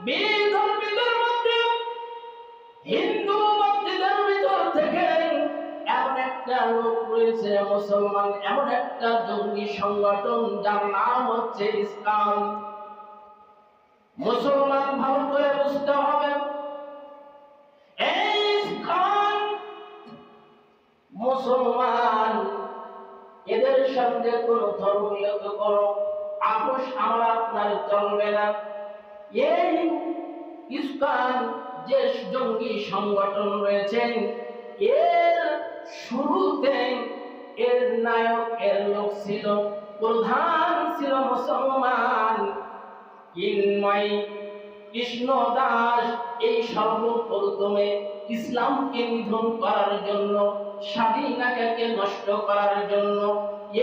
বিধর্মীদের মধ্যে হিন্দু ভক্তদের ভিতর থেকে এমন একটা লোক রয়েছে মুসলমান, এমন একটা জঙ্গি সংগঠন যার নাম হচ্ছে ইসলাম। মুসলমান ভালো করে বুঝতে হবে, এই ইসলাম মুসলমান এদের সঙ্গে কোন ধর্মীয় কোনো আপোষ আমার আপনার চলবে না। এই ইসলাম যে জঙ্গি সংগঠন রয়েছেন, এর শুরুতে এর নায়ক এর লোক ছিল, প্রধান ছিল মুসলমান কিন্ময় কৃষ্ণ দাস। এই সর্বপ্রথমে ইসলামকে নিধন করার জন্য, স্বাধীনতাকে নষ্ট করার জন্য,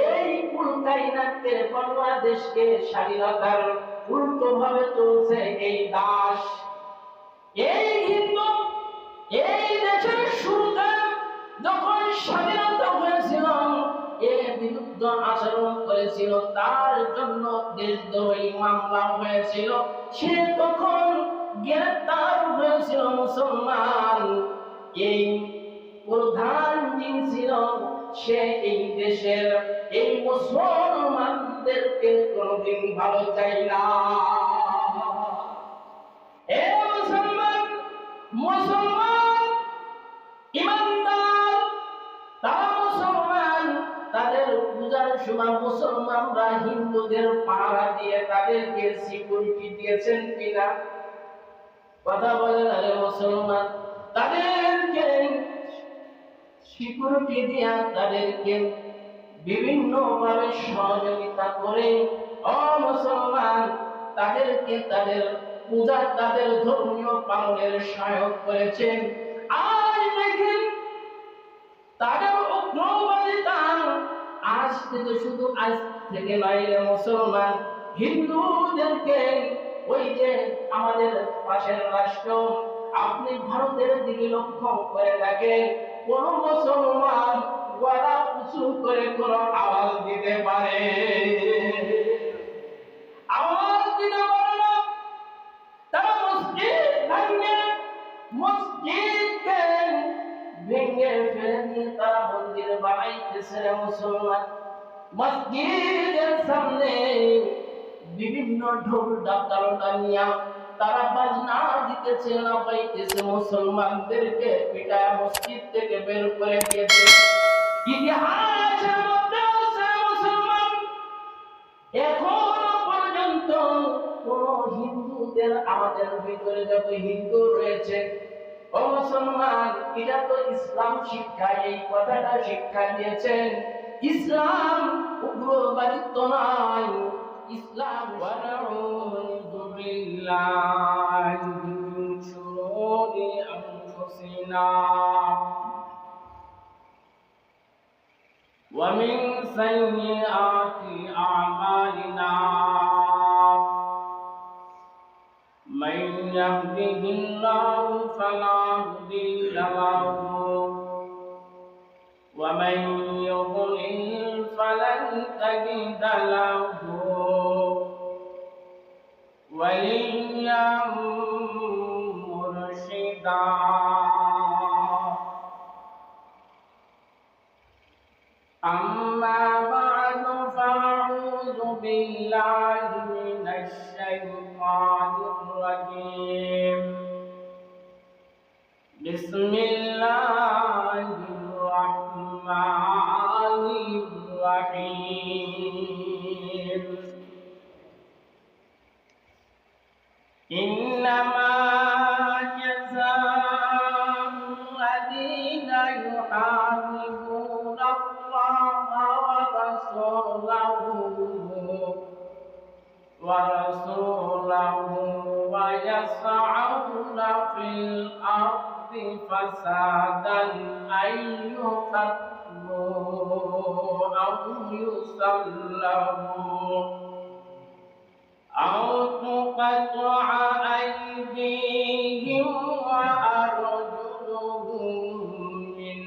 এই উল্টাইনাতে বাংলাদেশকে স্বাধীনতার উল্টো ভাবে চলছে এই দাস। এই হিন্দু এই দেশের শুরুতে যখন স্বাধীনতা হয়েছিল, এর বিরুদ্ধে আচরণ করেছিল, তার জন্য দেশদ্রোহী মামলা হয়েছিল, সে তখন গ্রেফতার হয়েছিল মুসলমান। এই প্রধান যিনি ছিল, সে এই দেশের এই মুসলমানদেরকে কোনদিন ভালো চাই না। মুসলমান ইমানদার, তারা মুসলমান, তাদের পূজার সময় মুসলমানরা হিন্দুদের পাহারা দিয়ে তাদেরকে সিকিউরিটি দিয়েছেন কিনা? কথা বলেন। আরে মুসলমান তাদেরকে সিকিউরিটি দিয়া তাদেরকে বিভিন্ন ভাবে সহযোগিতা করে মুসলমান তাদেরকে তাদের পূজা, তাদের ধর্মীয় পালনের সহায়ক করেছেন। আজ দেখেন তাদের উগ্রবাদিতা আজ থেকে, শুধু আজ থেকে নয় রে মুসলমান, হিন্দুদেরকে ওই যে আমাদের পাশের রাষ্ট্র, আপনি ভারতের দিকে লক্ষ্য করে দেখেন, কোন মুসলমান গলা উঁচু করে কোন আওয়াজ দিতে পারে? আওয়াজ দিতে পারে না। তারা মসজিদ ভাঙে, মসজিদকে ভেঙে ফেলে দিয়ে তারা মন্দির বানাইতেছে মুসলমান। মসজিদের সামনে বিভিন্ন ঢোল ডাক্তারটা নিয়ে তারা বাজনা দিতেছে, না পাইতেছে, মুসলমানদেরকে পিটায় মসজিদ থেকে বের করে দিয়েছে। ইতিহাসের মধ্যে আছে মুসলমান এখনো পর্যন্ত কোন হিন্দুদের, আমাদের ভিতরে যত হিন্দু রয়েছে, ও মুসলমান, এটা তো ইসলাম শিক্ষা, এই কথাটা শিক্ষা দিয়েছেন। ইসলাম উগ্রবাদিত্ব নয়, ইসলাম ওয়ানাউযু বিল্লাহি মিন শুরুরি আনফুসিনা ওয়া মিন সাইয়্যাতি আ'মালিনা মান ইয়াহদিহিল্লাহু ফালা মুদিল্লা লাহু ওয়া মান ইউদ্লিল ফালান তাজিদা লাহু ওয়ালিয়্যাম মুরশিদা। আম্মা বা'দু ফাআউযু বিল্লাহি মিনাশ শাইতানির রাজীম। বিসমিল্লাহির রাহমানির রাহিম। ইন্নামা জাযাউল্লাযীনা ইউহারিবুনাল্লাহা ওয়া রাসূলাহু ওয়া ইয়াসআউনা ফিল আরদি ফাসাদান আইয়ুকাত্তু আও ইউসাল্লামু أو تقطع أيديهم وأرجلهم من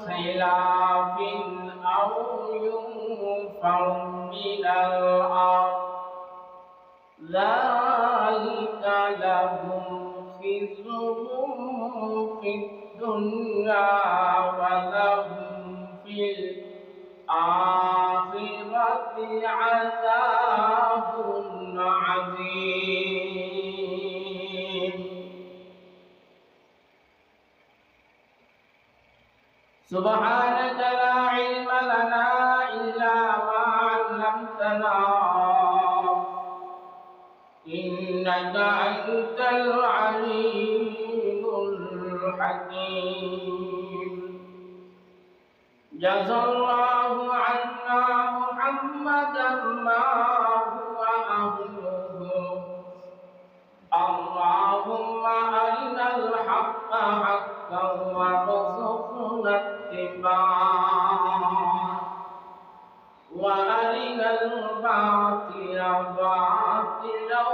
خلاف أو ينفوا من الأرض ذلك لهم خزي في الدنيا ولهم في الآخرة عذاب عظيم. سبحانك لا علم لنا إلا ما علمتنا إنك أنت العليم الحكيم. جزى الله عنا محمدا ما هو أهله. اللهم أرنا الحق حقا وارزقنا اتباعه وأرنا الباطل باطلا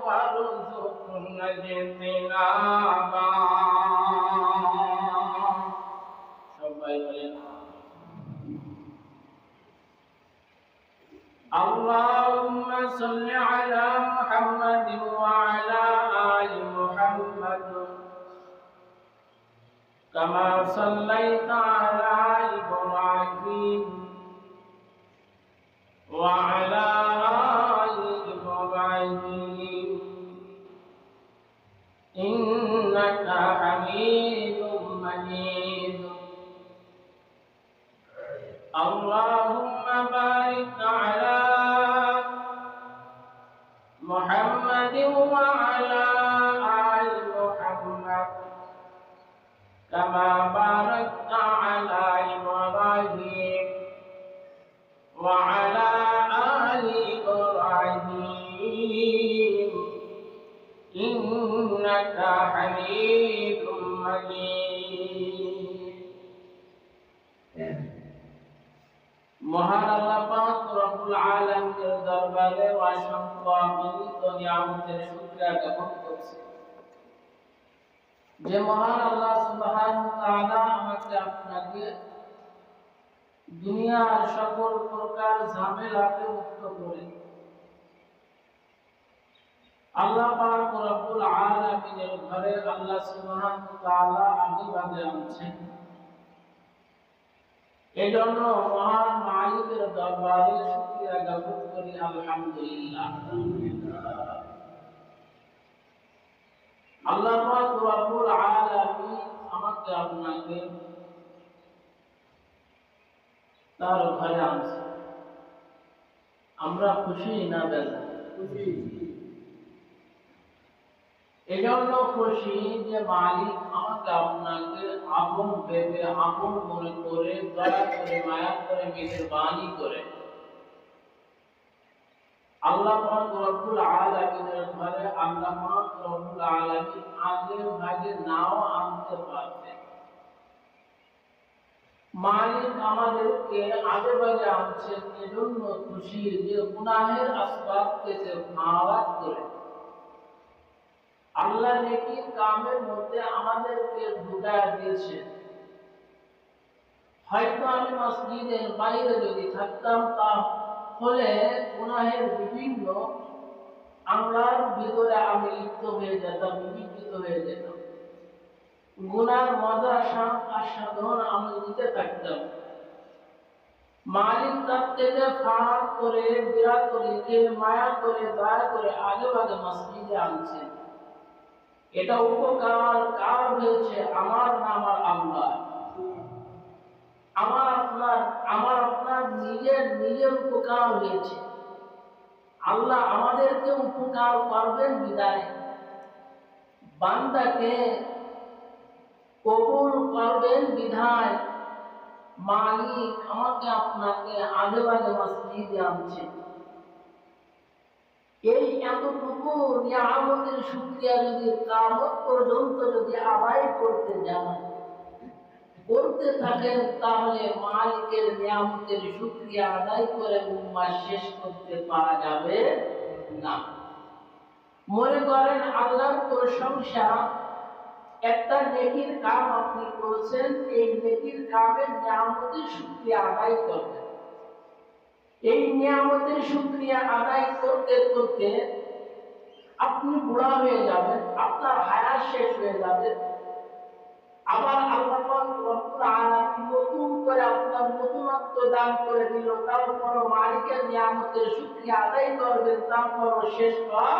وارزقنا اجتنابه. اللهم صل على محمد وعلى آل محمد كما صليت على إبراهيم وعلى آل إبراهيم إنك حميد مجيد. اللهم بارك على محمد وعلى آل محمد كما باركت على إبراهيم وعلى آل إبراهيم إنك حميد مجيد. মহান আল্লাহ পাক রব্বুল আলামিনের দরবারে অসংখ্য অগণিত নিয়ামতের শুকরিয়া জ্ঞাপন করছি যে মহান আল্লাহ সুবহানাহু ওয়া তাআলা আমাকে আপনাকে দুনিয়ার সকল প্রকার ঝামেলাতে মুক্ত করে আল্লাহ পাক রব্বুল আলামিনের ঘরে আল্লাহ সুবহানাহু ওয়া তাআলা আশীর্বাদে আনছেন। এজন্য মহান মালিকের দরবারে শুকরিয়া জ্ঞাপন করি আলহামদুলিল্লাহ। আল্লাহ পাক রব্বুল আলামিন আমাকে আপনাকে তার ঘরে আনছে। আমরা খুশি না বেজার? খুশি। এজন্য খুশি যে মালিক আমাকে আপনাকে আপন ভেবে আপন মনে করে দয়া করে মায়া করে মেহেরবানি করে আল্লাহ পাক রব্বুল আলামিনের ঘরে আল্লাহ পাক রব্বুল আলামিন আগে ভাগে নাও আনতে পারতেন। মালিক আমাদেরকে আগে ভাগে আনছেন এজন্য খুশি যে গুনাহের আসবাব থেকে মাওয়াত করে আল্লাহ নেকির কামের মধ্যে আমাদেরকে ঢুকায়া দিয়েছে। হয়তো আমি মসজিদের বাইরে যদি থাকতাম তাহলে গুনাহের বিভিন্ন আমলার ভিতরে আমি লিপ্ত হয়ে যেতাম, বিকৃত হয়ে যেতাম। গুনার মজা আস্বাদন আমি নিতে থাকতাম। মালিক তার থেকে ফাঁক করে বিরাট করে মায়া করে দয়া করে আগে ভাগে মসজিদে আনছেন। এটা উপকার কার হয়েছে? আমার না আমার আল্লাহ। আমার আপনার নিজের উপকার হয়েছে। আল্লাহ আমাদেরকে উপকার করবেন বিদায় বান্দাকে কবুল করবেন বিধায় মালিক আমাকে আপনাকে আগে ভাগে মসজিদে আনছেন। এই এতটুকু নিয়ামতের শুকরিয়া যদি কিয়ামত পর্যন্ত যদি আদায় করতে থাকেন তাহলে মালিকের নিয়ামতের শুকরিয়া আদায় করে উম্মাহ শেষ করতে পারা যাবে না। মনে করেন আল্লাহর প্রশংসা, একটা নেকির কাম আপনি করেছেন, এই নেকির কামের নিয়ামতের শুকরিয়া আদায় করবেন। এই নিয়ামতের শুকরিয়া আদায় করতে করতে আপনি বুড়া হয়ে যাবেন, আপনার হায়াত শেষ হয়ে যাবে। আবার আল্লাহ পাক রব্বুল আলামিন নতুন করে আপনার নতুনত্ব দান করে দিল, তারপর মালিকের নিয়ামতের শুকরিয়া আদায় করবেন, তারপর শেষ করা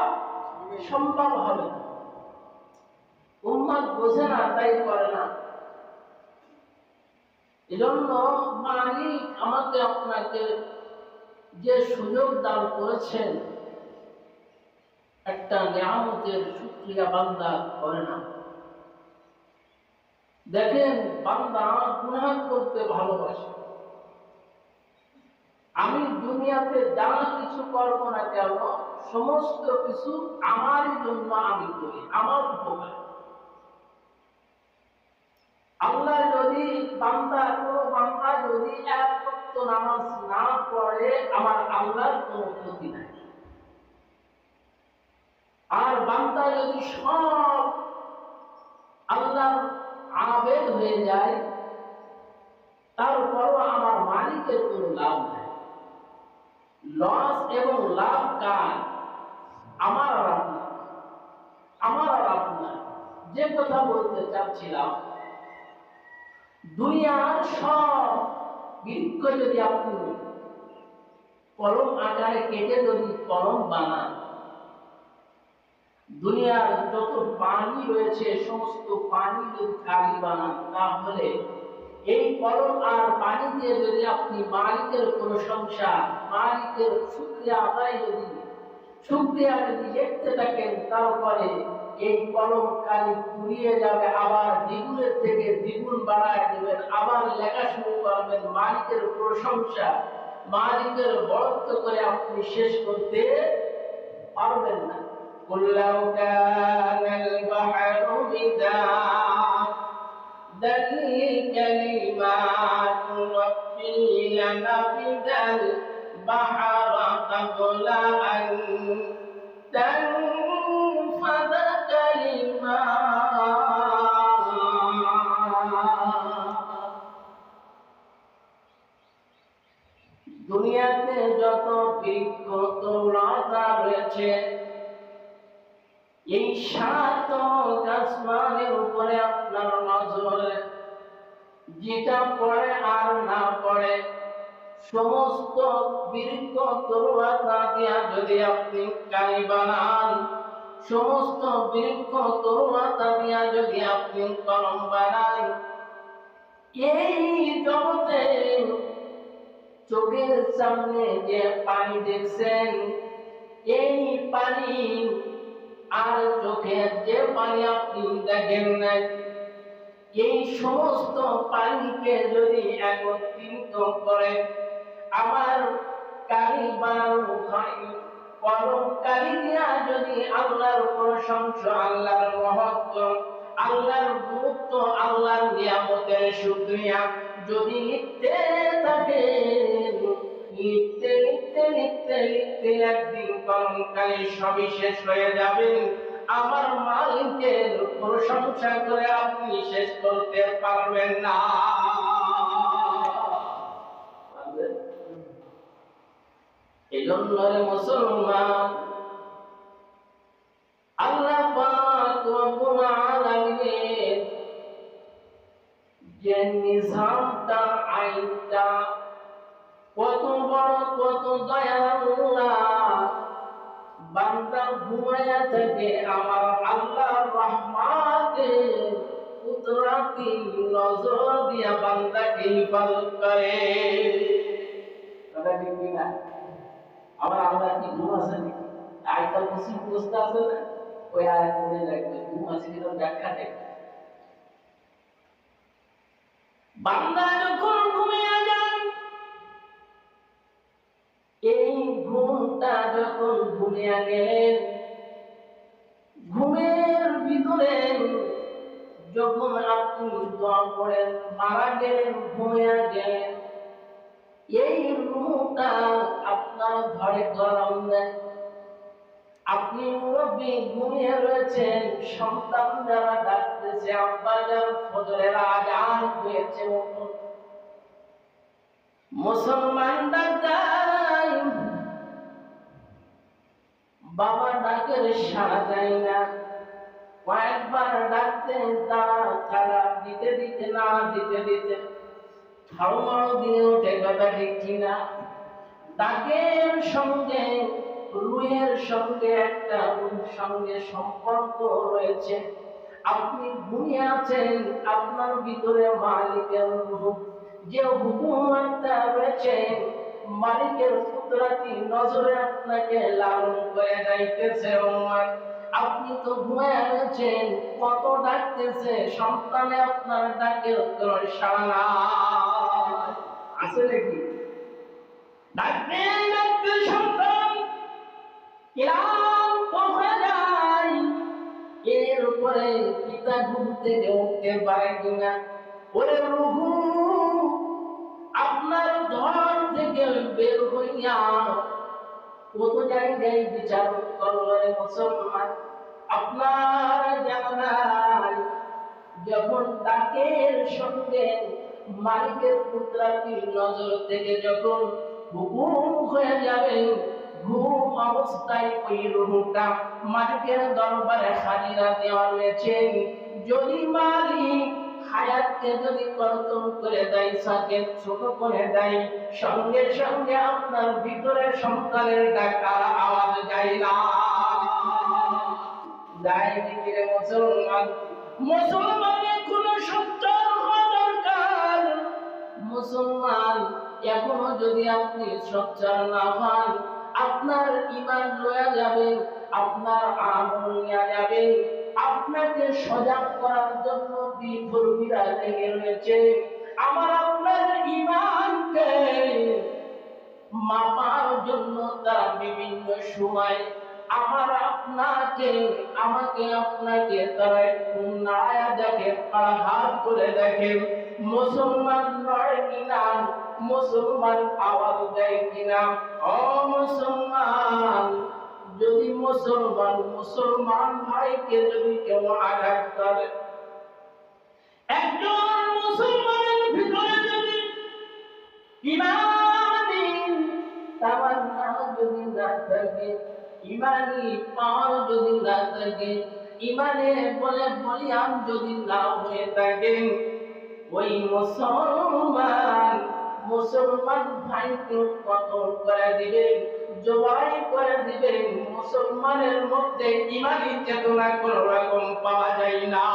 সম্ভব হবে না। উম্মত বোঝে না, তাই করে না। এজন্য মালিক আমাকে আপনাকে যে সুযোগ দান করেছেন, একটা নিয়ামতের শুকরিয়া বান্দা করে না। দেখেন, বান্দা গুনাহ করতে ভালোবাসে। আমি দুনিয়াতে যা কিছু করব না কেন, সমস্ত কিছু আমারই জন্য আমি করি, আমার উপকার। আল্লাহ যদি কোনো বান্দা যদি এক ওয়াক্ত নামাজ না পড়ে, আমার আল্লাহর কোনো ক্ষতি নাই। আর বান্দা যদি সব আল্লাহর আবেদ হয়ে যায়, তারপরও আমার মালিকের কোনো লাভ নাই। লস এবং লাভ কার? আমার আর আপনার, আমার আর আপনার। যে কথা বলতে চাচ্ছিলাম, দুনিয়ার সব বৃক্ষ যদি আপনি কলম আকারে কেটে যদি কলম বানান, দুনিয়ার যত পানি রয়েছে সমস্ত পানি যদি কালি বানান, তাহলে এই কলম আর পানি দিয়ে যদি আপনি মালিকের প্রশংসা, মালিকের শুকরিয়া যদি লিখতে থাকেন, তারপরে এই কলম কালি ফুরিয়ে যাবে, আবার দ্বিগুণের থেকে দ্বিগুণ বাড়ায় দেবেন, আবার লেখা শুরু করবেন মালিকের প্রশংসা, মালিকের বরত্ব করে আপনি শেষ করতে পারবেন না। قل لو كان البحر مدادا لكلمات ربي لنفد البحر قبل أن تنفد كلمات। দুনিয়াতে যত বৃক্ষ তরুলতা রয়েছে, এই সাত আসমানের উপরে আপনার নজর যেটা পড়ে আর না পড়ে, সমস্ত বৃক্ষ তরুলতা দিয়া যদি আপনি কালি বানান, সমস্ত বৃক্ষ তরুলতা দিয়া যদি আপনি কলম বানান, এই জগতে চোখের সামনে যে পানি দেখছেন, এই পানি আর চোখের যে পানি আপনি দেখেন নাই, এই সমস্ত পানিকে যদি একত্রিত করে আমার কালি বানানো হয়, কলম কালি দিয়া যদি আল্লাহর প্রশংসা, আল্লাহর মহত্ব, আল্লাহর গুরুত্ব, আল্লাহর নিয়ামতের শুকরিয়া যদি লিখতে থাকে, লিখতে লিখতে লিখতে লিখতে একদিন কলম কালি সবই শেষ হয়ে যাবে। আমার মালিকের প্রশংসা করে আপনি শেষ করতে পারবেন না। এজন্য মুসলমান, আল্লাহ পাক রব্বুল আলামিনের যে নিজামটা, আইনটা কত বড়, কত দয়ালু। বান্দা ঘুমায়া থাকে, আমার আল্লাহর রহমতের কুদরতি নজর দিয়া বান্দাকে হিফাজত করে। কথা ঠিক না? আমার আল্লাহ কি ঘুম আছে নাকি? আয়তাল কুরসি বুঝতে আছে না? ওই আয়াত পড়ে লাগবে, ঘুম আছে কিনা ব্যাখ্যা দেখ। বান্দা যখন ঘুমিয়ে যান, এই ঘুমটা যখন ঘুমিয়ে গেলেন, ঘুমের ভিতরে যখন আপনি দোয়া করেন, মারা গেলেন, ঘুমিয়ে গেলেন, এই রূহটা আপনার ঘরে গরম দেয়। আপনি মুরব্বী ঘুমিয়ে রয়েছেন, সন্তান যারা ডাকতেছে, আব্বা যান ফজরের আজান হয়েছে, মুসলমান ডাক্তার বাবা ডাকের সাড়া দেয় না। কয়েকবার ডাকতে তারা দিতে দিতে না দিতে দিতে হাউমাউ দিয়ে ওঠে, কথা ঠিক কিনা? ডাকের সঙ্গে রুহের সঙ্গে একটা রুহের সঙ্গে সম্পর্ক রয়েছে। আপনি ঘুমিয়ে আছেন, আপনার ভিতরে মালিকের রূহ, যে হুকুমটা রয়েছে, মালিকের কুদরতি নজরে আপনাকে লালন করে যাইতেছে। আপনি তো ঘুমিয়ে আছেন, কত ডাকতেছে, সন্তানে আপনার ডাকের কোনো সাড়া নাই। আছে নাকি? ডাকতে ডাকতে সন্তান ক্লান্ত হয়ে যায়, এর উপরে পিতা ঘুম থেকে উঠতে পারে কিনা। ওরে রুহু, আপনার ঘর থেকে বের হইয়া কত জায়গায় বিচার করলে মুসলমান, আপনার জানায় যখন ডাকের সঙ্গে মালিকের কুদরতি নজর থেকে যখন হুকুম হয়ে যাবে, ঘুম অবস্থায় ওই রূহটা মালিকের দরবারে হাজিরা দেওয়া হয়েছে। যদি মালিক হায়াতকে যদি কর্তন করে দেয়, সাকে ছোট করে দেয়, সঙ্গে সঙ্গে আপনার ভিতরে সন্তানের ডাকার আওয়াজ যায় না। যায় নাকি রে মুসলমান? মুসলমানের কোন সচ্চার হওয়া দরকার। মুসলমান এখনো যদি আপনি সচ্চার না হন, আপনার ঈমান লয়া যাবে, আপনার আমল নিয়ে যাবে। আপনাকে সজাগ করার জন্য বিধর্মীরা লেগে রয়েছে। আমার আপনার ঈমানকে মাপার জন্য তারা বিভিন্ন সময় আমাকে আপনাকে তারা একটু নাড়ায়া দেখে, আঘাত করে দেখে, মুসলমান নয় কিনা, মুসলমান আওয়াজ দেয় কিনা। ও মুসলমান, যদি মুসলমান ভাইকে যদি কেউ আঘাত করে, একজন মুসলমানের ভিতরে যদি ইমানি তামান্না যদি না থাকে, ইমানি পাওয়ার যদি না থাকে, ইমানে বলে বলিয়ান যদি না হয়ে থাকে, ওই মুসলমান ভাইকে কতল করে দিবে, জবাই করে দিবে। মুসলমানের মধ্যে ইমানি চেতনা কোন রকম পাওয়া যায় না।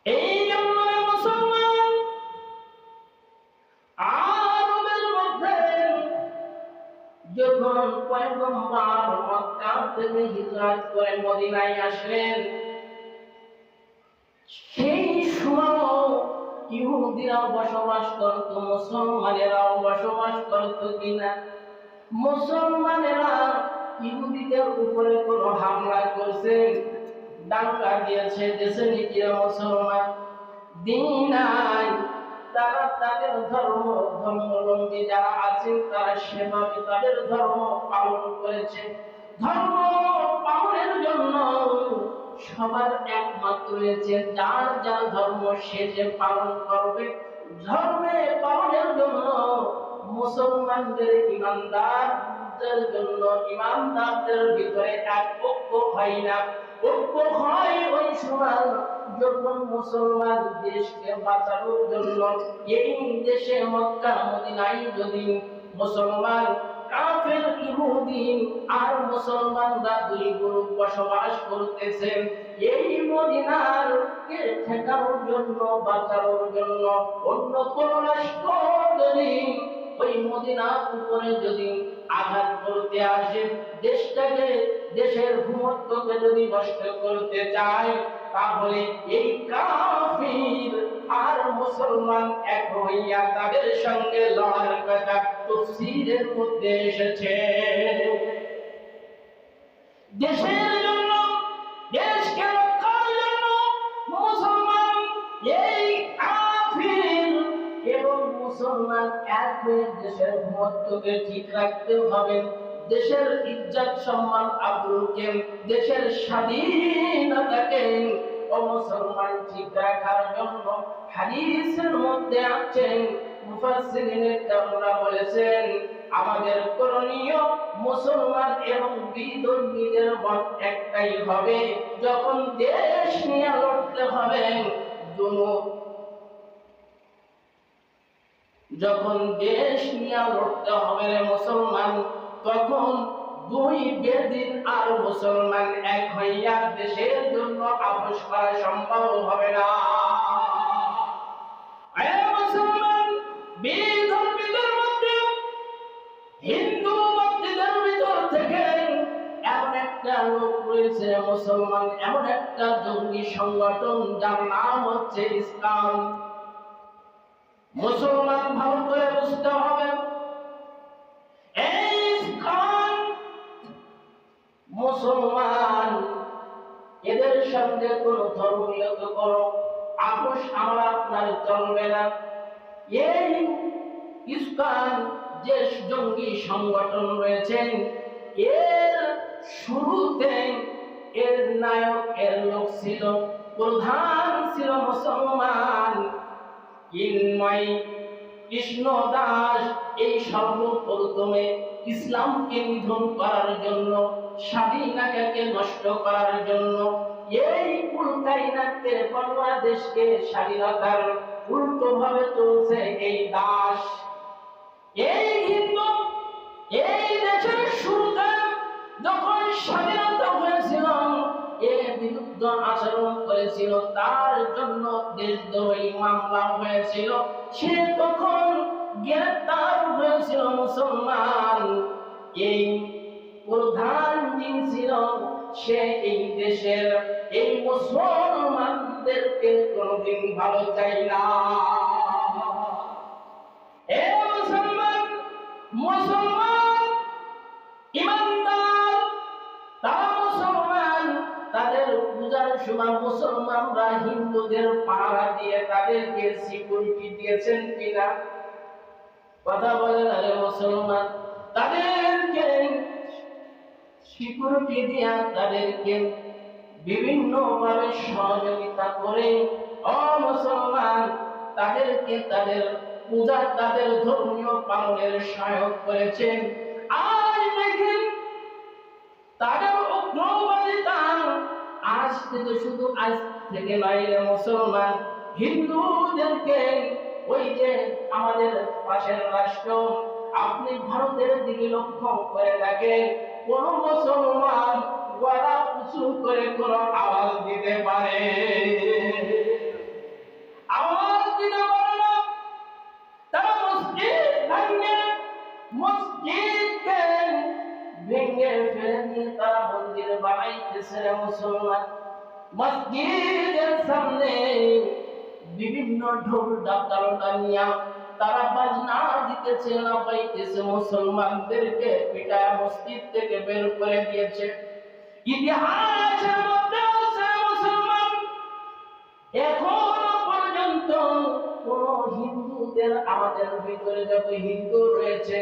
এই জন্য মুসলমান আরবের মধ্যে যখন পয়গম্বর মক্কা থেকে হিজরত করে মদিনায় আসলেন, সেই সময় ইহুদিরা বসবাস করত, মুসলমানেরাও বসবাস করত কিনা? মুসলমানেরা ইহুদিদের উপরে কোন হামলা করছে, দাঙ্গা দিয়েছে, দেশে নিয়ে মুসলমান দিন নাই, তারা তাদের ধর্মাবলম্বী যারা আছেন তারা সেভাবে তাদের ধর্ম পালন করেছে। ধর্ম পালনের জন্য সবার একমাত্র রয়েছে, যার যার ধর্ম সে যে পালন করবে। ধর্মে পালনের জন্য মুসলমানদের ইমানদারদের ভিতরে এক ঐক্য হয় না। ঐক্য হয় ওই সময় যখন মুসলমান দেশকে বাঁচানোর জন্য এই দেশে মক্কা মদিনায় যদি মুসলমান, কাফের, ইহুদি আর মুসলমানরা দুই গ্রুপ বসবাস করতেছেন, এই মদিনার কে ঠেকানোর জন্য, বাঁচানোর জন্য অন্য কোন রাষ্ট্র যদি ওই মদিনার উপরে যদি আঘাত করতে আসে, দেশের ভূমধ্যকে যদি নষ্ট করতে চায়, তাহলে এই কাফির আর মুসলমান এক হইয়া তাদের সঙ্গে লড়ার কথা তাফসীরের মধ্যে এসেছে। দেশের জন্য, দেশকে রক্ষার জন্য মুসলমান এই কাফির এবং মুসলমান এক হয়ে দেশের ভূমধ্যকে ঠিক রাখতে হবে। দেশের ইজ্জত সম্মান আবরুকে, দেশের স্বাধীনতাকে ও মুসলমান ঠিক রাখার জন্য হাদিসের মধ্যে আছেন, মুফাসসিরিনে কেরামরা বলেছেন, আমাদের করণীয় মুসলমান এবং বিধর্মীদের মত একটাই হবে, যখন দেশ নিয়ে লড়তে হবে, যখন দেশ নিয়ে লড়তে হবে রে মুসলমান, তখন দুই বেদিন আর মুসলমান এক হইয়া দেশের জন্য আপোষ করা সম্ভব হবে না। মুসলমান বিধর্মীদের মধ্যে, হিন্দু মতদের ভিতর থেকে এমন একটা লোক রয়েছে মুসলমান, এমন একটা জঙ্গি সংগঠন যার নাম হচ্ছে ইসলাম। মুসলমান ভালো করে বুঝতে হবে, এই ইসলাম মুসলমান, এদের সঙ্গে কোন ধর্মীয় কোনো আপোষ আমার আপনার চলবে না। এই ইসলাম যে জঙ্গি সংগঠন রয়েছেন, এর শুরুতে এর নায়ক, এর লোক ছিল, প্রধান ছিল মুসলমান চিন্ময় কৃষ্ণ দাস। এই সর্বপ্রথমে ইসলামকে নিধন করার জন্য, স্বাধীনতাকে নষ্ট করার জন্য, এই কুলকাইনাকে বাংলাদেশকে স্বাধীনতার উল্টো ভাবে চলছে এই দাস। এই হিন্দু এই দেশের শুরুতে যখন স্বাধীনতা হয়েছিল, এর বিরুদ্ধে আচরণ করেছিল, তার জন্য দেশদ্রোহী মামলা হয়েছিল, সে তখন গ্রেফতার হয়েছিল মুসলমান। এই প্রধান যিনি ছিল, সে এই দেশের এই মুসলমানদেরকে কোনদিন ভালো চাই না। মুসলমান ইমানদার, তারা মুসলমান, তাদের পূজার সময় মুসলমানরা হিন্দুদের পাহারা দিয়ে তাদেরকে সিকিউরিটি দিয়েছেন কিনা? কথা বলেন আরে মুসলমান, তাদেরকে সিকিউরিটি দিয়া তাদেরকে বিভিন্ন ভাবে সহযোগিতা করে মুসলমান তাদেরকে তাদের পূজা, তাদের ধর্মীয় পালনের সহায়ক করেছেন। আজ দেখেন তাদের উগ্রবাদিতা আজ থেকে, শুধু আজ থেকে নয় রে মুসলমান, হিন্দুদেরকে, ওই যে আমাদের পাশের রাষ্ট্র, আপনি ভারতের দিকে লক্ষ্য করে দেখেন, কোন মুসলমান গলা উঁচু করে কোন আওয়াজ দিতে পারে? আওয়াজ দিতে পারে না। তারা মসজিদ মসজিদকে ভেঙে ফেলে দিয়ে তারা মন্দির বানাইতেছে মুসলমান। মসজিদের সামনে বিভিন্ন ঢোল ডাক্তারটা নিয়ে তারা বাজনা দিতেছে, না পাইতেছে, মুসলমানদেরকে পিটায় মসজিদ থেকে বের করে দিয়েছে। ইতিহাসের মধ্যে আছে মুসলমান এখনো পর্যন্ত কোন হিন্দুদের, আমাদের ভিতরে যত হিন্দু রয়েছে,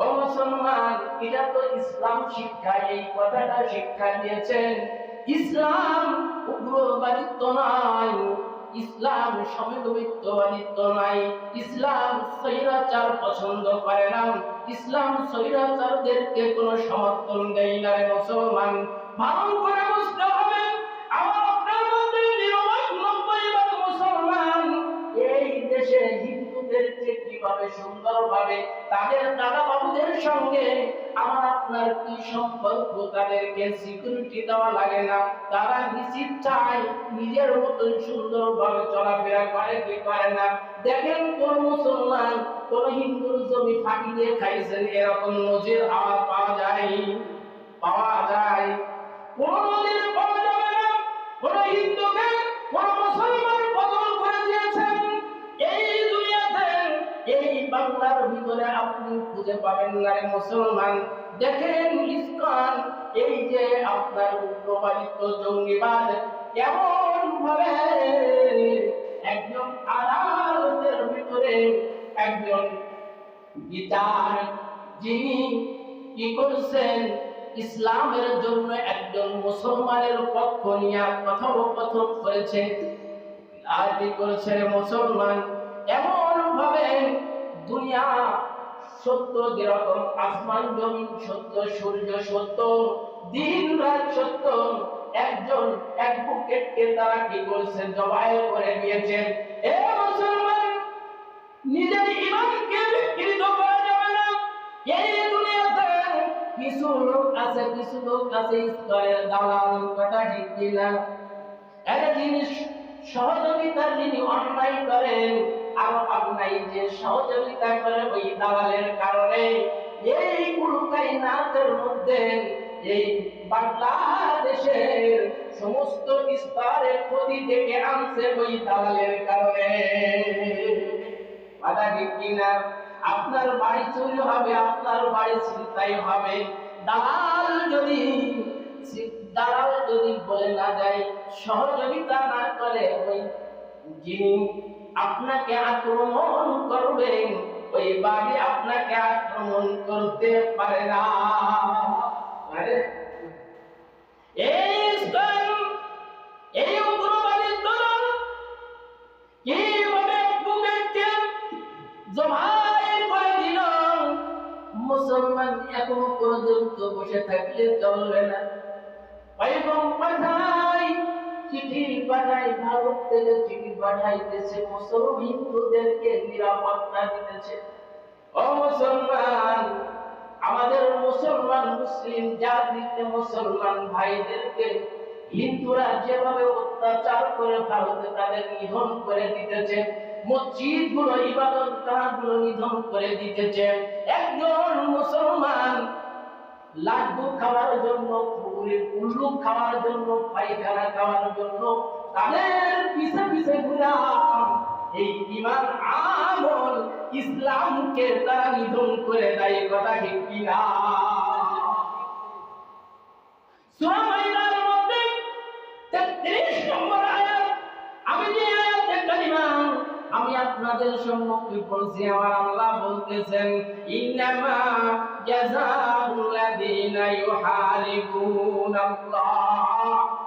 ও মুসলমান, এটা তো ইসলাম শিক্ষা, এই কথাটা শিক্ষা দিয়েছেন। ইসলাম উগ্রবাদিত্ব নয়, ইসলাম সমৃদ্ধবাদিত্ব নাই, ইসলাম স্বৈরাচার পছন্দ করে না, ইসলাম স্বৈরাচারদেরকে কোনো সমর্থন দেয় না। মুসলমান ভালো করে বুঝতে হবে, আমার আপনার মধ্যে ৯৯ মুসলমান এই দেশে হিন্দুদেরকে কিভাবে সুন্দরভাবে তাদের দাদা বাবুদের সঙ্গে আমার আপনার কি সম্পর্ক, তাদেরকে সিকিউরিটি দেওয়া লাগে না, তারা নিশ্চিত চায় নিজের মতন সুন্দরভাবে চলাফেরা করে কি করে না। দেখেন কোন মুসলমান কোন হিন্দুর জমি ফাঁকি দিয়ে খাইছেন, এরকম নজির আমার পাওয়া যায়? কোন নজির পাওয়া যাবে না। কোন হিন্দুকে কোন মুসলমান বদল করে দিয়েছেন এই দুনিয়াতে, এই বাংলার ভিতরে আপনি খুঁজে পাবেন না রে মুসলমান। দেখেন ইসলাম, এই যে আপনার উগ্রবাদিত্ব জঙ্গিবাদ, এমন ভাবে একজন আদালতের ভিতরে একজন বিচার, যিনি কি করছেন, ইসলামের জন্য একজন মুসলমানের পক্ষ নিয়ে কথোপকথন করেছেন, আর কি করেছে মুসলমান, এমন ভাবে দুনিয়া সত্য, যেরকম আসমান জমিন সত্য, সূর্য সত্য, দিন রাত সত্য, একজন এক বুকেটকে তারা কি করছেন, জবাই করে দিয়েছেন। এ মুসলমান, নিজের ঈমানকে বিকৃত করা যাবে না। এই দুনিয়াতে কিছু লোক আছে ইসলামের দালাল, কথা ঠিক কিনা? একটা জিনিস সহযোগিতা যিনি অন্যায় করেন, আর অন্যায় যে সহযোগিতা করে ওই দালালের কারণে এই কুলকায়নাতের মধ্যে এই বাংলাদেশের সমস্ত স্তরের ক্ষতি ডেকে আনছে ওই দালালের কারণে। কথা ঠিক কিনা? আপনার বাড়ি চুরি হবে, আপনার বাড়ি ছিনতাই হবে, দালাল যদি বলে না যায়, সহযোগিতা না করে, ওই যিনি আপনাকে আক্রমণ করবেন ওই বাড়ি আপনাকে আক্রমণ করতে পারে না। এই ইসলাম, এই উগ্রবাদী দল কিভাবে বুকেটকে জমাই করে দিল। মুসলমান এখনো পর্যন্ত বসে থাকলে চলবে না। পয়গম্বর পাঠায়, চিঠি পাঠায়, ভারত থেকে চিঠি পাঠাইতেছে, মুসলমান হিন্দুদেরকে নিরাপত্তা দিতেছে। ও মুসলমান, আমাদের মুসলমান মুসলিম জাতিতে মুসলমান ভাইদেরকে হিন্দুরা যেভাবে অত্যাচার করে ভারতে তাদের নিধন করে দিতেছে, মসজিদ গুলো ইবাদতগাহ গুলো নিধন করে দিতেছে। একজন মুসলমান লাড্ডু খাওয়ার জন্য, উল্লু খাওয়ার জন্য, পায়খানা খাওয়ার জন্য তাদের পিছে পিছে ঘুরাম, এই ঈমান আমল ইসলামকে তারা নিধন করে দেয়। কথা ঠিক কিনা? সূরা মাইদার মধ্যে 33 নম্বর আয়াত, আমি যে আয়াতে কারিমা আমি আপনাদের সম্মুখে বলছি, আমার আল্লাহ বলতেছেন, ইন্নামা জাযাউল্লাযীনা ইউহারিবুনাল্লাহ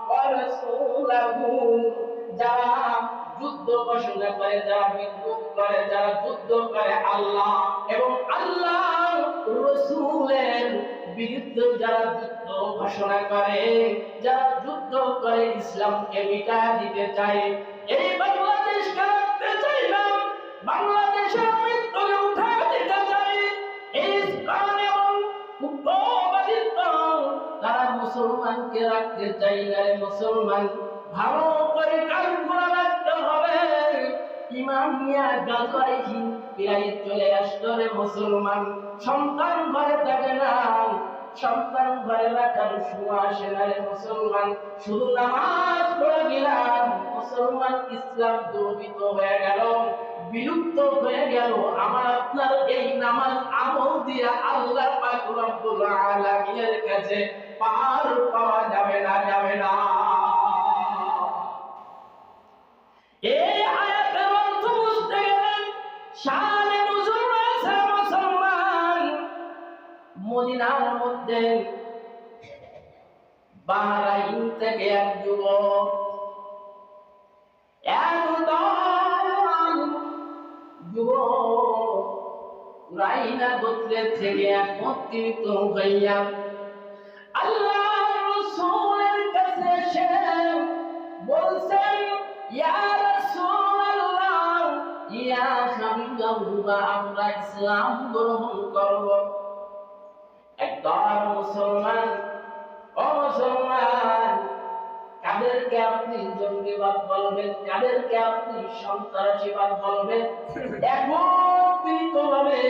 ওয়া রাসূলাহু, যারা যুদ্ধ ঘোষণা করে, যারা বিদ্রোহ করে, যারা যুদ্ধ করে আল্লাহ এবং আল্লাহ রাসূলের বিরুদ্ধে, যারা যুদ্ধ ঘোষণা করে, যারা যুদ্ধ করে ইসলামকে মিটায় দিতে চায়, এই বাংলাদেশকে রাখতে চাই না, বাংলাদেশের মৃত্যুকে উঠায় দিতে চাই, এই ইসলাম এবং উগ্রবাদিত্ব তারা মুসলমানকে রাখতে চাই না। মুসলমান ভালো করে কাজ করা রাখতে হবে। ইমাম মিয়া গাজায় প্রায় চলে আসতো রে মুসলমান, সন্তান ঘরে থাকে না, সন্তান ঘরে রাখার সময় আসে না রে মুসলমান, শুধু নামাজ পড়ে গেলাম, মুসলমান ইসলাম দুর্বৃত্ত হয়ে গেল, বিলুপ্ত হয়ে গেল। আমার আপনার এই নামাজ আমল দিয়া আল্লাহ পাক রব্বুল আলামিনের কাছে পার পাওয়া যাবে না, যাবে না। এই আয়াতের অর্থ বুঝতে গেলে শানে নুজুল রয়েছে মুসলমান। মদিনার মধ্যে বাহরাইন থেকে এক যুবক, কুরাইনা গোত্রের থেকে একত্রিত হইয়া আল্লাহর রাসূলের কাছে এসে বলছেন, ইয়া রাসূলুল্লাহ, ইয়া হাবিবাল্লাহ, আমরা ইসলাম গ্রহণ করব। একদল মুসলমান, ও মুসলমান, কাদেরকে আপনি জঙ্গিবাদ বলবেন, কাদেরকে আপনি সন্ত্রাসীবাদ বলবেন? একত্রিতভাবে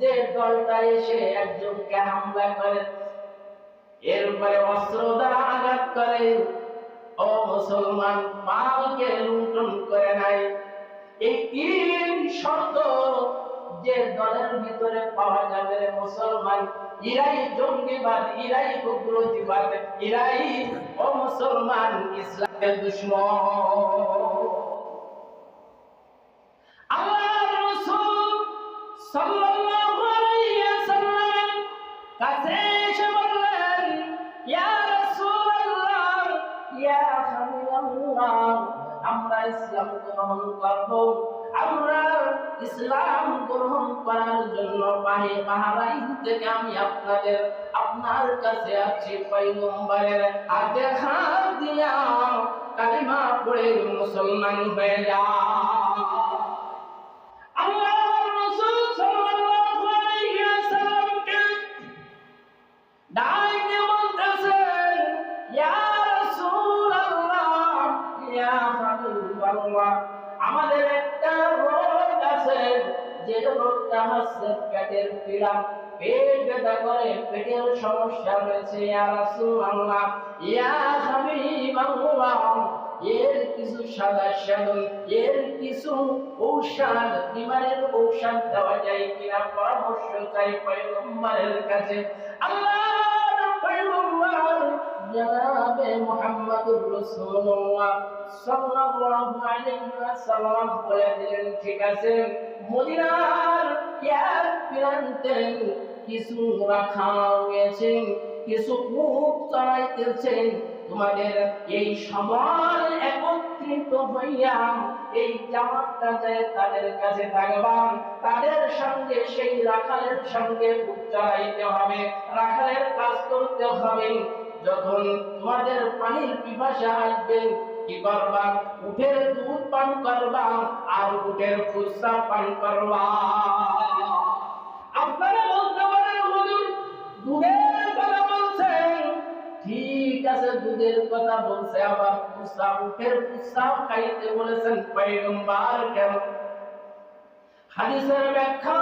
যে দলটা এসে একজনকে হামলা করে, এরপরে অস্ত্র দ্বারা আঘাত করে, ও মুসলমান, মালকে লুণ্ঠন করে নাই, এই 3 শর্ত যে দলের ভিতরে পাওয়া যাবে মুসলমান, ইরাই জঙ্গিবাদ, ইরাই উগ্রবাদ, ইরাই ও মুসলমান ইসলামের দুশমন। আল্লাহর রাসূল সাল্লাল্লাহু আলাইহি ওয়াসাল্লাম কাছে এসে বললেন, ইয়া রাসূলুল্লাহ, ইয়া হাবিবাল্লাহ, আমরা ইসলাম গ্রহণ করব, আমরা ইসলাম গ্রহণ করার জন্য বাহরাইন থেকে আমি আপনার কাছে আছি পয়গম্বরের হাতে হাত দিয়া কালিমা পড়ে মুসলমান হয়ে যা। আল্লাহর রাসূল সাল্লাল্লাহু আলাইহি ওয়াসাল্লামকে ডাইকে বলতেছেন, ইয়া রাসূলুল্লাহ, ইয়া হাবিবাল্লাহ, আমাদের একটা রোগ আছে, যে রোগটা হচ্ছে পেটের পীড়া, পেট ব্যথা করে, পেটের সমস্যা রয়েছে। ইয়া রাসূলুল্লাহ, ইয়া হাবিবাল্লাহ, এর কিছু সাজেশন, এর কিছু ঔষধ, বিমারের ঔষধ দেওয়া যায় কিনা পরামর্শ চাই পয়গম্বরের কাছে। আল্লাহর পয়গম্বর জনাবে মুহাম্মদুর রাসূলুল্লাহ সাল্লাল্লাহু আলাইহি ওয়াসাল্লাম বলে দিলেন, ঠিক আছে, মদিনার এক প্রান্তে কিছু রাখা হয়েছে, কিছু উট চড়াইতেছেন, তোমাদের এই সবাই একত্রিত হইয়া এই জামাতটা যায় তাদের কাছে থাকবা, তাদের সঙ্গে সেই রাখালের সঙ্গে উট চড়াইতে হবে, রাখালের কাজ করতে হবে। যখন তোমাদের পানির পিপাসা আসবে কি করবা? উটের দুধ পান করবা আর উটের ফুসা পান করবা। আপনারা বলতে পারেন, হুজুর দুধের কথা বলছেন, ঠিক আছে, দুধের কথা বলছে, আবার ফুসা, উটের ফুসা খাইতে বলেছেন পয়গম্বর কেন? হাদিসের ব্যাখ্যা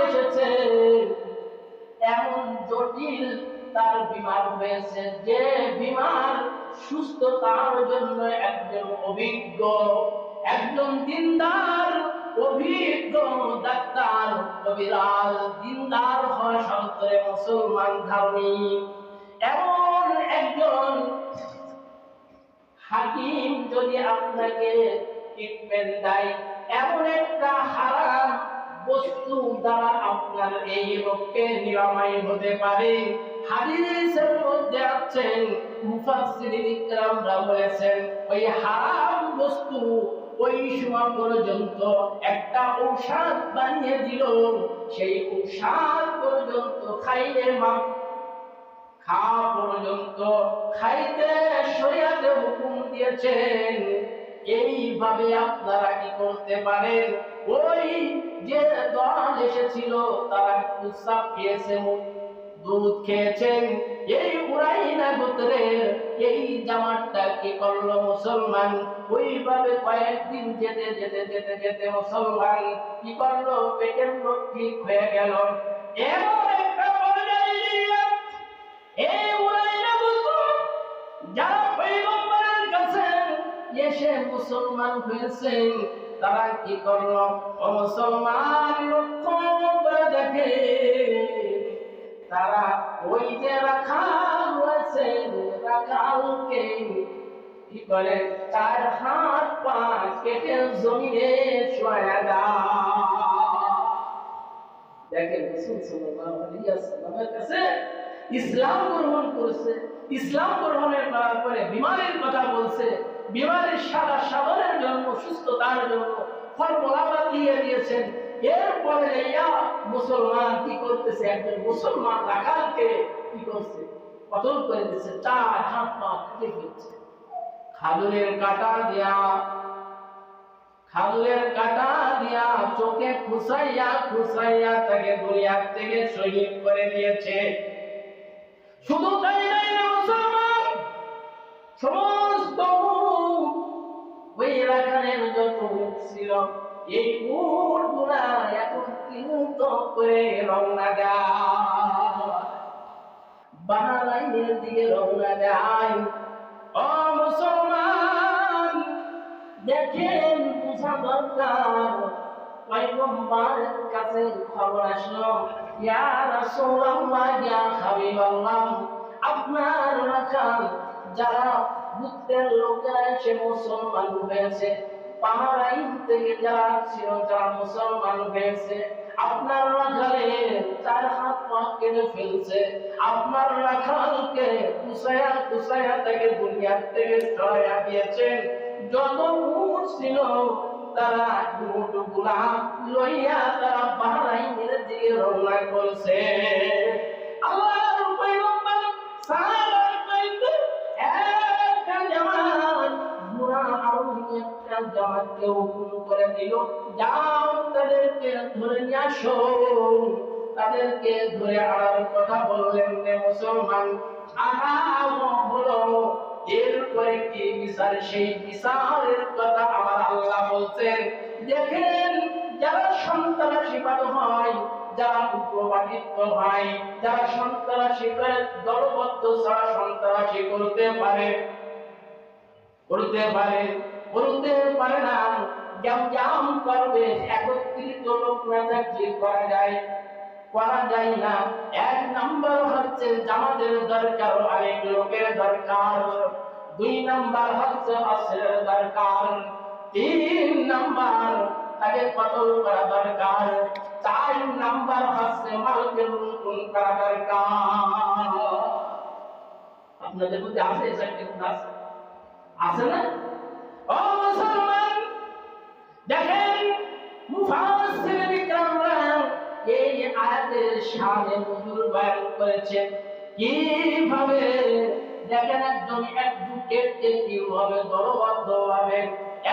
এসেছে, এমন জটিল তার বিমার হয়েছে, যে বিমার সুস্থতার জন্য একজন অভিজ্ঞ, একজন দিনদার অভিজ্ঞ ডাক্তার, কবিরাজ, দিনদার হওয়া সত্ত্বেও মুসলমান ধার্মিক এমন একজন হাকিম যদি আপনাকে ট্রিটমেন্ট দেয়, এমন একটা হারাম বস্তু দ্বারা আপনার এই রোগকে নিরাময় হতে পারে। হাদিসের মধ্যে আছেন, মুফাসসিরিন ইকরামরা বলেছেন, ওই হারাম বস্তু ওই সময় পর্যন্ত একটা ঔষধ বানিয়ে দিল, সেই ঔষধ পর্যন্ত খাইলে খাওয়া পর্যন্ত খাইতে শরীয়তে হুকুম দিয়েছেন। এইভাবে আপনারা কি করতে পারেন? ওই যে দল এসেছিল তারা প্রস্রাব খেয়েছে, দুধ খেয়েছেন, এই উরাইনা গোত্রের এই জামাতটা কি করলো মুসলমান? ওইভাবে কয়েকদিন যেতে যেতে যেতে যেতে মুসলমান কি করলো? পেটের রোগ ঠিক হয়ে গেল। এমন একটা পর্যায়ে এই উরাইনা গোত্র যারা পয়গম্বরের কাছে এসে মুসলমান হয়েছেন, তারা কি করলো? ও মুসলমান, লক্ষ্য করে দেখে, তারা ওই যে রাখাল রয়েছে, রাখালকে কি করে? তার হাত পা কেটে জমিনে শোয়া দেয়। দেখেন, রাসূল সাল্লাল্লাহু আলাইহি ওয়াসাল্লামের কাছে ইসলাম গ্রহণ করেছে, ইসলাম গ্রহণের পরে বিমারের কথা বলছে, বিমারের সাধনের জন্য, সুস্থতার জন্য ফর্মুলা দিয়ে দিয়েছেন। এরপরে মুসলমান কি করতেছে? একজন মুসলমান রাখালকে কি করছে? কতল করে দিচ্ছে, চার হাত পা কেটে ফেলছে, খাজুরের কাটা দিয়া চোখে খুসাইয়া তাকে দুনিয়া থেকে শহীদ করে দিয়েছে। শুধু তাই নাই, মুসলমান সমস্ত ওই রাখালের যত উট ছিল, এই উটগুলা একত্রিত করে রওনা দেয়, বাহরাইনের দিকে রওনা দেয়। ও মুসলমান, দেখেন, বুঝা দরকার, পয়গম্বরের কাছে খবর আসলো, ইয়া রাসূলুল্লাহ, ইয়া হাবিবাল্লাহ, আপনার রাখাল যারা গোত্রের লোকেরা এসে মুসলমান হয়েছে, বাহরাইন থেকে যারা ছিল, যারা মুসলমান হয়েছে, আপনার রাখালের চার হাত পা কেটে ফেলছে, আপনার রাখালকে কুসাইয়া তাকে দুনিয়া থেকে সরাইয়া দিয়েছেন। যত উট ছিল তারা উটগুলা লইয়া তারা বাহরাইনের দিকে রওনা করছে। আল্লাহর পয়গম্বর সাহাবায়ে কেরাম একটা জামাত ঘোড়া আরোহী একটা জামাতকে হুকুম করে দিল, যাও তাদেরকে ধরে নিয়ে আসো। তাদেরকে ধরে আনার কথা বললেন রে মুসলমান, আনাও হলো। এরপরে কি বিচার, সেই বিচারের কথা আমার আল্লাহ বলছেন। দেখেন, যারা সন্ত্রাসীবাদ হয়, যারা উগ্রবাদিত্ব হয়, যারা সন্ত্রাসী করে দলবদ্ধ ছাড়া সন্ত্রাসী করতে পারে না, জাম করবে, একত্রিত লোক না থাকলে করা যায় না। এক নাম্বার হচ্ছে জামাতের দরকার, আরেক লোকের দরকার। দুই নাম্বার হচ্ছে অস্ত্রের দরকার। তিন নাম্বার তাকে কতল করা দরকার। চার নাম্বার হচ্ছে মালকে লুণ্ঠন করা দরকার। আপনাদের মধ্যে আছে এই চারটি গুণ? আছে না? ও মুসলমান, দেখেন মুফাসসিরিন ইকরামরা এই আয়াতের শানে নুজুল বয়ান করেছেন কিভাবে। দেখেন, একজন অ্যাডভোকেটকে কিভাবে দলবদ্ধভাবে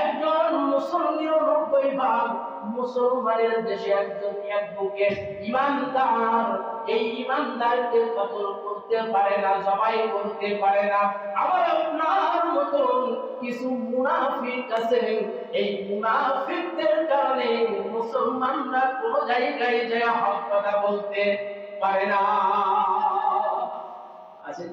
একজন মুসলিম 90 ভাগ মুসলমানের দেশে একজন অ্যাডভোকেট ইমানদার, এই ইমানদারকে কতল করতে পারে না, জবাই করতে পারে না। আবার আপনার মতন কিছু মুনাফিক আছে, এই মুনাফিকদের কারণে মুসলমানরা কোন জায়গায় যায় হক কথা বলতে পারে না। আছে